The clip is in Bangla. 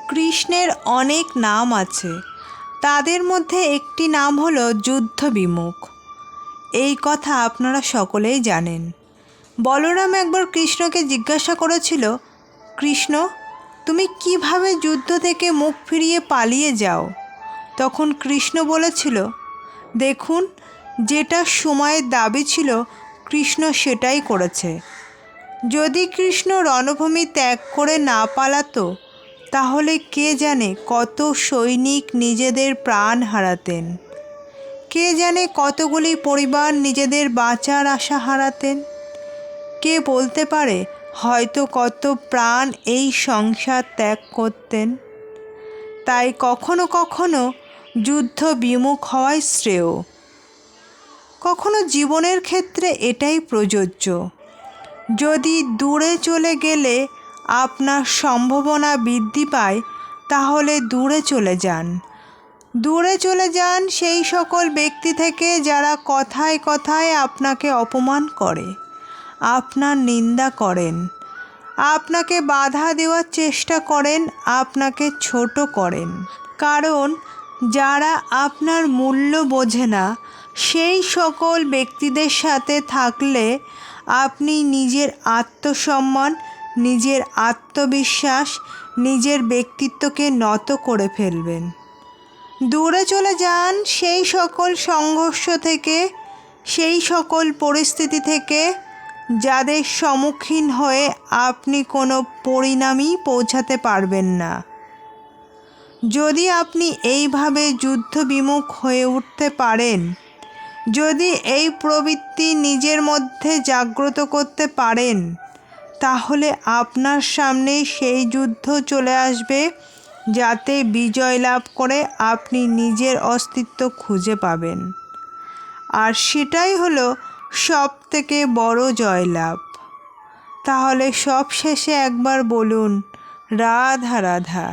কৃষ্ণের অনেক নাম আছে, তাদের মধ্যে একটি নাম হলো যুদ্ধ বিমুখ। এই কথা আপনারা সকলেই জানেন। বলরাম একবার কৃষ্ণকে জিজ্ঞাসা করেছিল, কৃষ্ণ, তুমি কিভাবে যুদ্ধ থেকে মুখ ফিরিয়ে পালিয়ে যাও? তখন কৃষ্ণ বলেছিল, দেখুন, যেটা সময়ের দাবি ছিল কৃষ্ণ সেটাই করেছে। যদি কৃষ্ণ রণভূমি ত্যাগ করে না পালাতো, তাহলে কে জানে কত সৈনিক নিজেদের প্রাণ হারাতেন, কে জানে কতগুলি পরিবার নিজেদের বাঁচার আশা হারাতেন। কে বলতে পারে হয়তো কত প্রাণ এই সংসার ত্যাগ করতেন। তাই কখনো কখনো যুদ্ধ বিমুখ হওয়াই শ্রেয়। কখনো জীবনের ক্ষেত্রে এটাই প্রযোজ্য। যদি দূরে চলে গেলে আপনার সম্ভাবনা বৃদ্ধি পায়, তাহলে দূরে চলে যান। দূরে চলে যান সেই সকল ব্যক্তি থেকে যারা কথায় কথায় আপনাকে অপমান করে, আপনার নিন্দা করেন, আপনাকে বাধা দেওয়ার চেষ্টা করেন, আপনাকে ছোট করেন। কারণ যারা আপনার মূল্য বোঝে না, সেই সকল ব্যক্তিদের সাথে থাকলে আপনি নিজের আত্মসম্মান, নিজের আত্মবিশ্বাস, নিজের ব্যক্তিত্বকে নত করে ফেলবেন। দূরে চলে যান সেই সকল সংঘর্ষ থেকে, সেই সকল পরিস্থিতি থেকে যাদের সম্মুখীন হয়ে আপনি কোনো পরিণামেই পৌঁছাতে পারবেন না। যদি আপনি এইভাবে যুদ্ধবিমুখ হয়ে উঠতে পারেন, যদি এই প্রবৃত্তি নিজের মধ্যে জাগ্রত করতে পারেন, তাহলে আপনার সামনে সেই যুদ্ধ চলে আসবে যাতে বিজয় লাভ করে আপনি নিজের অস্তিত্ব খুঁজে পাবেন। আর সেটাই হলো সবথেকে বড় জয়লাভ। তাহলে সব শেষে একবার বলুন, রাধা রাধা।